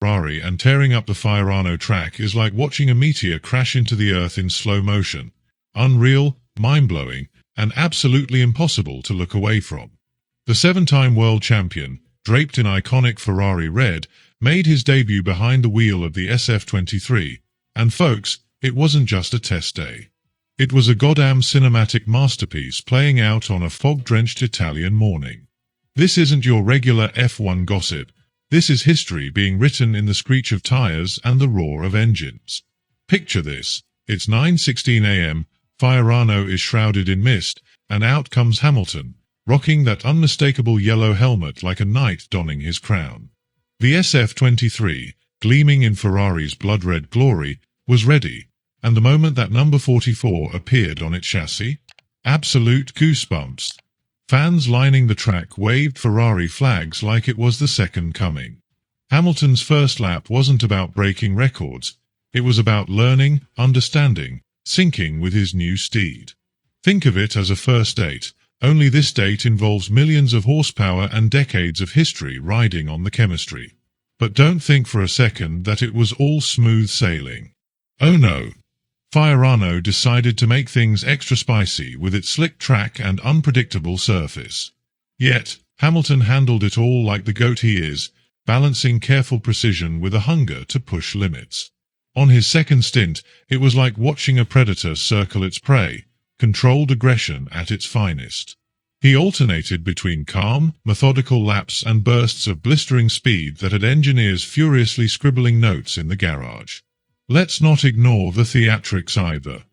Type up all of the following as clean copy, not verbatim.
Ferrari and tearing up the Fiorano track is like watching a meteor crash into the earth in slow motion. Unreal, mind-blowing, and absolutely impossible to look away from. The seven-time world champion, draped in iconic Ferrari red, made his debut behind the wheel of the SF23, and folks, it wasn't just a test day. It was a goddamn cinematic masterpiece playing out on a fog-drenched Italian morning. This isn't your regular F1 gossip. This is history being written in the screech of tires and the roar of engines. Picture this. It's 9:16 a.m., Fiorano is shrouded in mist, and out comes Hamilton, rocking that unmistakable yellow helmet like a knight donning his crown. The SF23, gleaming in Ferrari's blood-red glory, was ready, and the moment that number 44 appeared on its chassis, absolute goosebumps. Fans lining the track waved Ferrari flags like it was the second coming. Hamilton's first lap wasn't about breaking records. It was about learning, understanding, syncing with his new steed. Think of it as a first date, only this date involves millions of horsepower and decades of history riding on the chemistry. But don't think for a second that it was all smooth sailing. Oh no. Fiorano decided to make things extra spicy with its slick track and unpredictable surface. Yet, Hamilton handled it all like the goat he is, balancing careful precision with a hunger to push limits. On his second stint, it was like watching a predator circle its prey, controlled aggression at its finest. He alternated between calm, methodical laps and bursts of blistering speed that had engineers furiously scribbling notes in the garage. Let's not ignore the theatrics either.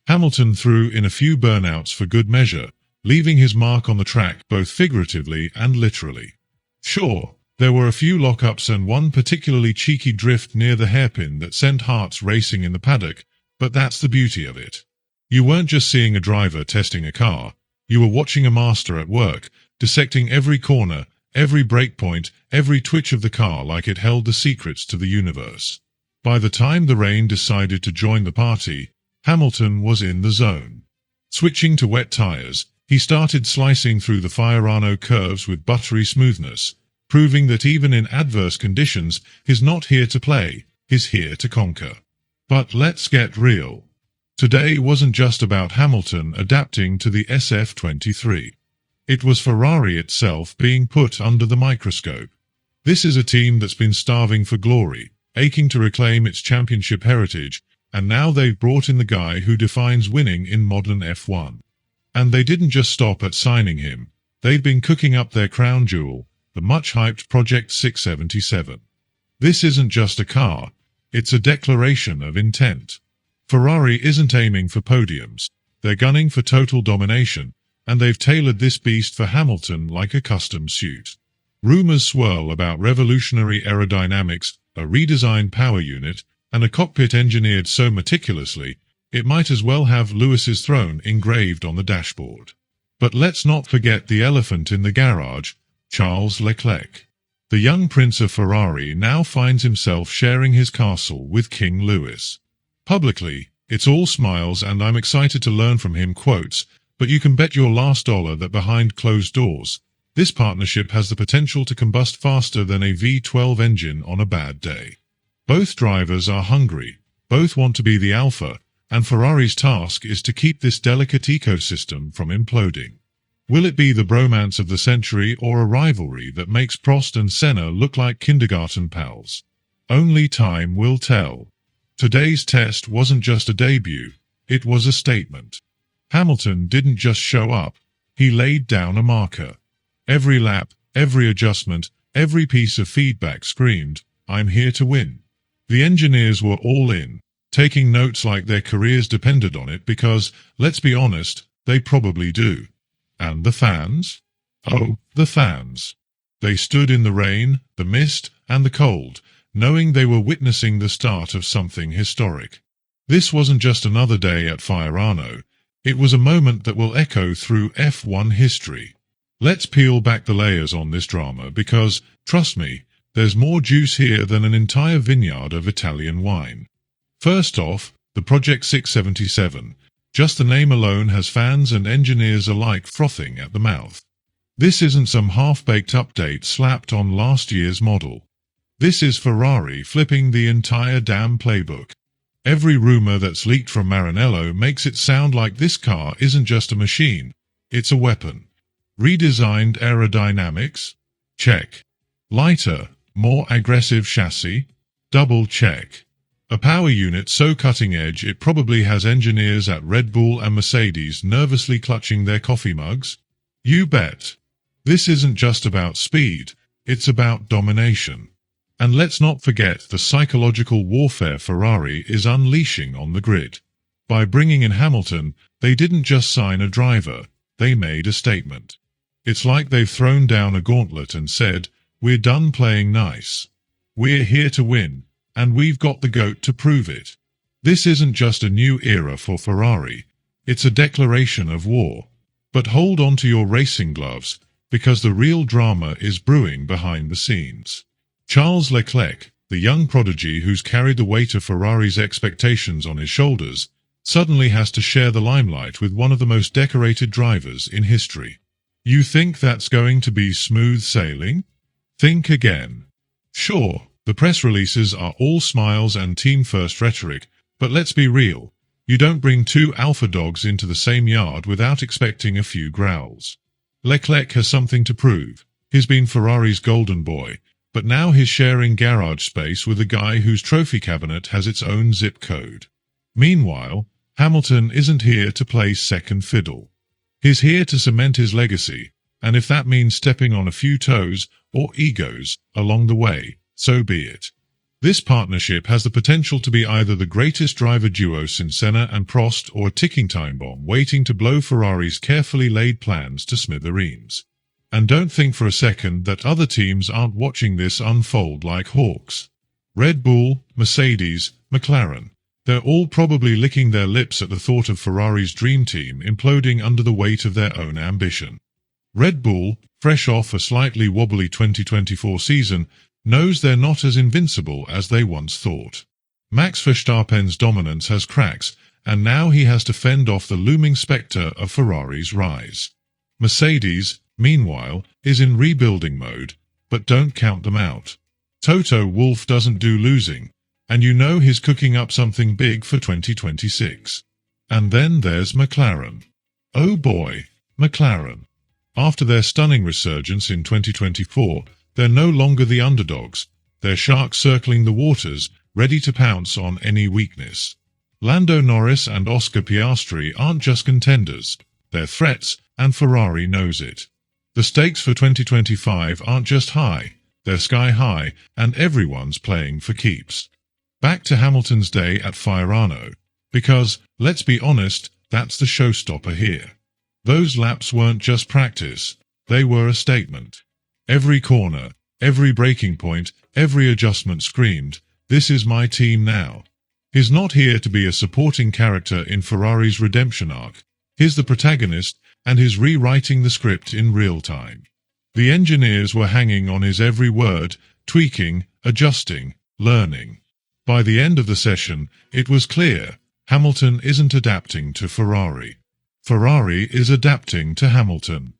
Hamilton threw in a few burnouts for good measure, leaving his mark on the track both figuratively and literally. Sure, there were a few lockups and one particularly cheeky drift near the hairpin that sent hearts racing in the paddock, but that's the beauty of it. You weren't just seeing a driver testing a car, you were watching a master at work, dissecting every corner, every brake point, every twitch of the car like it held the secrets to the universe. By the time the rain decided to join the party, Hamilton was in the zone. Switching to wet tires, he started slicing through the Fiorano curves with buttery smoothness, proving that even in adverse conditions, he's not here to play, he's here to conquer. But let's get real. Today wasn't just about Hamilton adapting to the SF23. It was Ferrari itself being put under the microscope. This is a team that's been starving for glory, aching to reclaim its championship heritage, and now they've brought in the guy who defines winning in modern F1. And they didn't just stop at signing him. They've been cooking up their crown jewel, the much-hyped Project 677. This isn't just a car, it's a declaration of intent. Ferrari isn't aiming for podiums, they're gunning for total domination, and they've tailored this beast for Hamilton like a custom suit. Rumors swirl about revolutionary aerodynamics, a redesigned power unit, and a cockpit engineered so meticulously, it might as well have Lewis's throne engraved on the dashboard. But let's not forget the elephant in the garage, Charles Leclerc. The young prince of Ferrari now finds himself sharing his castle with King Lewis. Publicly, it's all smiles and I'm excited to learn from him quotes, but you can bet your last dollar that behind closed doors, this partnership has the potential to combust faster than a V12 engine on a bad day. Both drivers are hungry, both want to be the alpha, and Ferrari's task is to keep this delicate ecosystem from imploding. Will it be the bromance of the century or a rivalry that makes Prost and Senna look like kindergarten pals? Only time will tell. Today's test wasn't just a debut, it was a statement. Hamilton didn't just show up, he laid down a marker. Every lap, every adjustment, every piece of feedback screamed, I'm here to win. The engineers were all in, taking notes like their careers depended on it because, let's be honest, they probably do. And the fans? Oh, the fans. They stood in the rain, the mist, and the cold, knowing they were witnessing the start of something historic. This wasn't just another day at Fiorano, it was a moment that will echo through F1 history. Let's peel back the layers on this drama because, trust me, there's more juice here than an entire vineyard of Italian wine. First off, the Project 677. Just the name alone has fans and engineers alike frothing at the mouth. This isn't some half-baked update slapped on last year's model. This is Ferrari flipping the entire damn playbook. Every rumor that's leaked from Maranello makes it sound like this car isn't just a machine, it's a weapon. Redesigned aerodynamics? Check. Lighter, more aggressive chassis? Double check. A power unit so cutting edge it probably has engineers at Red Bull and Mercedes nervously clutching their coffee mugs? You bet. This isn't just about speed, it's about domination. And let's not forget the psychological warfare Ferrari is unleashing on the grid. By bringing in Hamilton, they didn't just sign a driver, they made a statement. It's like they've thrown down a gauntlet and said, "We're done playing nice. We're here to win, and we've got the GOAT to prove it." This isn't just a new era for Ferrari, it's a declaration of war. But hold on to your racing gloves, because the real drama is brewing behind the scenes. Charles Leclerc, the young prodigy who's carried the weight of Ferrari's expectations on his shoulders, suddenly has to share the limelight with one of the most decorated drivers in history. You think that's going to be smooth sailing? Think again. Sure, the press releases are all smiles and team-first rhetoric, but let's be real. You don't bring two alpha dogs into the same yard without expecting a few growls. Leclerc has something to prove. He's been Ferrari's golden boy, but now he's sharing garage space with a guy whose trophy cabinet has its own zip code. Meanwhile, Hamilton isn't here to play second fiddle. He's here to cement his legacy, and if that means stepping on a few toes or egos along the way, so be it. This partnership has the potential to be either the greatest driver duo since Senna and Prost or a ticking time bomb waiting to blow Ferrari's carefully laid plans to smithereens. And don't think for a second that other teams aren't watching this unfold like hawks. Red Bull, Mercedes, McLaren. They're all probably licking their lips at the thought of Ferrari's dream team imploding under the weight of their own ambition. Red Bull, fresh off a slightly wobbly 2024 season, knows they're not as invincible as they once thought. Max Verstappen's dominance has cracks, and now he has to fend off the looming spectre of Ferrari's rise. Mercedes, meanwhile, is in rebuilding mode, but don't count them out. Toto Wolff doesn't do losing, and you know he's cooking up something big for 2026. And then there's McLaren. Oh boy, McLaren. After their stunning resurgence in 2024, they're no longer the underdogs. They're sharks circling the waters, ready to pounce on any weakness. Lando Norris and Oscar Piastri aren't just contenders, they're threats, and Ferrari knows it. The stakes for 2025 aren't just high, they're sky high, and everyone's playing for keeps. Back to Hamilton's day at Fiorano, because, let's be honest, that's the showstopper here. Those laps weren't just practice, they were a statement. Every corner, every braking point, every adjustment screamed, "This is my team now." He's not here to be a supporting character in Ferrari's redemption arc. He's the protagonist, and he's rewriting the script in real time. The engineers were hanging on his every word, tweaking, adjusting, learning. By the end of the session, it was clear, Hamilton isn't adapting to Ferrari. Ferrari is adapting to Hamilton.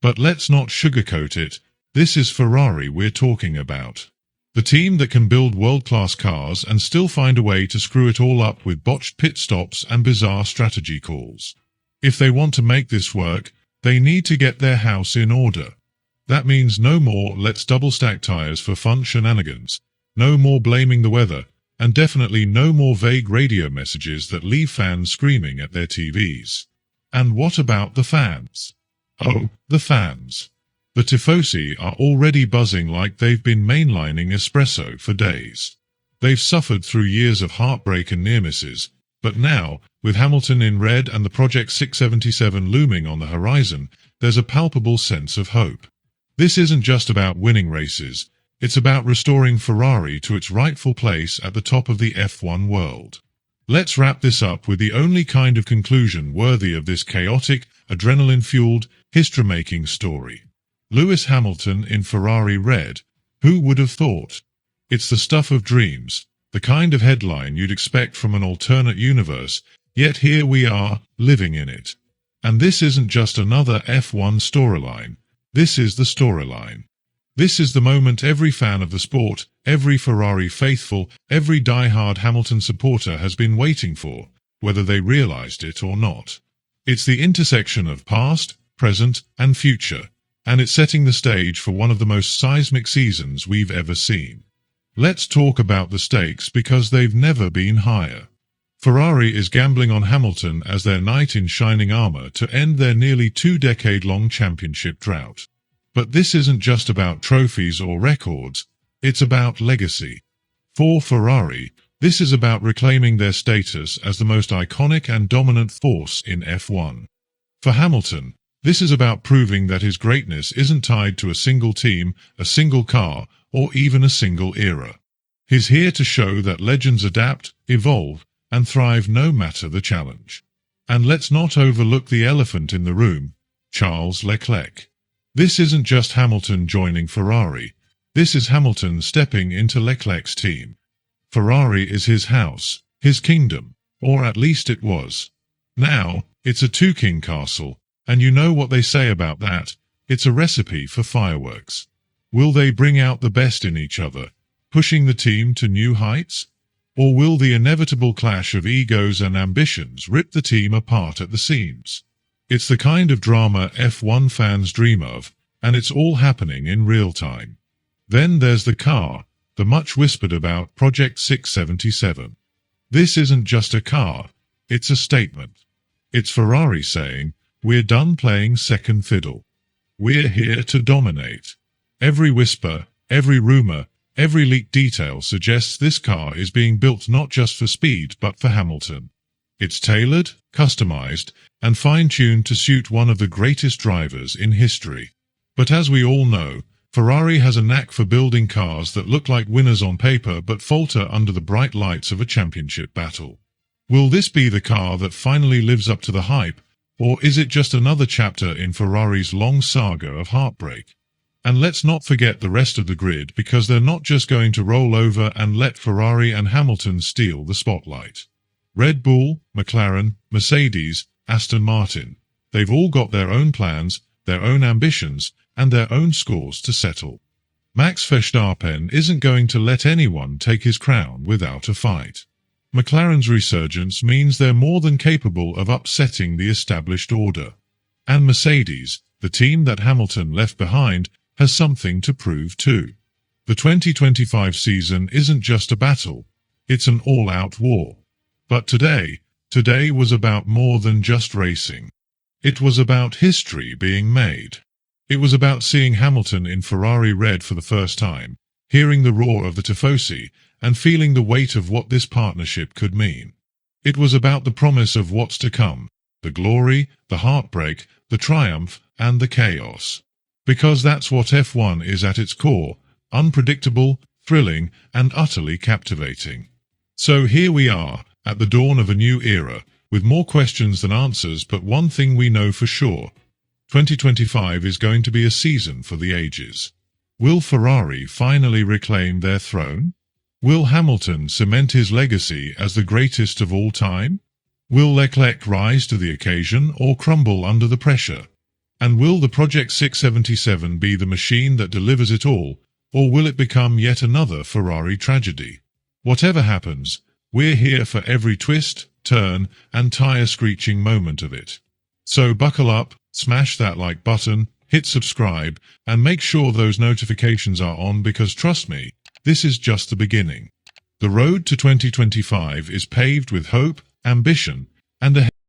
But let's not sugarcoat it, this is Ferrari we're talking about. The team that can build world-class cars and still find a way to screw it all up with botched pit stops and bizarre strategy calls. If they want to make this work, they need to get their house in order. That means no more "let's double-stack tires for fun" shenanigans, no more blaming the weather, and definitely no more vague radio messages that leave fans screaming at their TVs. And what about the fans? Oh, the fans. The tifosi are already buzzing like they've been mainlining espresso for days. They've suffered through years of heartbreak and near misses, but now, with Hamilton in red and the Project 677 looming on the horizon, there's a palpable sense of hope. This isn't just about winning races, it's about restoring Ferrari to its rightful place at the top of the F1 world. Let's wrap this up with the only kind of conclusion worthy of this chaotic, adrenaline-fueled, history-making story. Lewis Hamilton in Ferrari red. Who would have thought? It's the stuff of dreams, the kind of headline you'd expect from an alternate universe, yet here we are, living in it. And this isn't just another F1 storyline, this is the storyline. This is the moment every fan of the sport, every Ferrari faithful, every die-hard Hamilton supporter has been waiting for, whether they realized it or not. It's the intersection of past, present, and future, and it's setting the stage for one of the most seismic seasons we've ever seen. Let's talk about the stakes because they've never been higher. Ferrari is gambling on Hamilton as their knight in shining armor to end their nearly 2-decade-long championship drought. But this isn't just about trophies or records, it's about legacy. For Ferrari, this is about reclaiming their status as the most iconic and dominant force in F1. For Hamilton, this is about proving that his greatness isn't tied to a single team, a single car, or even a single era. He's here to show that legends adapt, evolve, and thrive no matter the challenge. And let's not overlook the elephant in the room, Charles Leclerc. This isn't just Hamilton joining Ferrari. This is Hamilton stepping into Leclerc's team. Ferrari is his house, his kingdom, or at least it was. Now, it's a two-king castle, and you know what they say about that, it's a recipe for fireworks. Will they bring out the best in each other, pushing the team to new heights? Or will the inevitable clash of egos and ambitions rip the team apart at the seams? It's the kind of drama F1 fans dream of, and it's all happening in real time. Then there's the car, the much whispered about Project 677. This isn't just a car, it's a statement. It's Ferrari saying, we're done playing second fiddle. We're here to dominate. Every whisper, every rumor, every leaked detail suggests this car is being built not just for speed but for Hamilton. It's tailored, customized, and fine-tuned to suit one of the greatest drivers in history. But as we all know, Ferrari has a knack for building cars that look like winners on paper but falter under the bright lights of a championship battle. Will this be the car that finally lives up to the hype, or is it just another chapter in Ferrari's long saga of heartbreak? And let's not forget the rest of the grid because they're not just going to roll over and let Ferrari and Hamilton steal the spotlight. Red Bull, McLaren, Mercedes, Aston Martin, they've all got their own plans, their own ambitions, and their own scores to settle. Max Verstappen isn't going to let anyone take his crown without a fight. McLaren's resurgence means they're more than capable of upsetting the established order. And Mercedes, the team that Hamilton left behind, has something to prove too. The 2025 season isn't just a battle, it's an all-out war. But today was about more than just racing. It was about history being made. It was about seeing Hamilton in Ferrari red for the first time, hearing the roar of the Tifosi, and feeling the weight of what this partnership could mean. It was about the promise of what's to come, the glory, the heartbreak, the triumph, and the chaos. Because that's what F1 is at its core, unpredictable, thrilling, and utterly captivating. So here we are, at the dawn of a new era, with more questions than answers, but one thing we know for sure. 2025 is going to be a season for the ages. Will Ferrari finally reclaim their throne? Will Hamilton cement his legacy as the greatest of all time? Will Leclerc rise to the occasion or crumble under the pressure? And will the Project 677 be the machine that delivers it all, or will it become yet another Ferrari tragedy? Whatever happens, we're here for every twist, turn, and tire-screeching moment of it. So buckle up, smash that like button, hit subscribe, and make sure those notifications are on because trust me, this is just the beginning. The road to 2025 is paved with hope, ambition, and a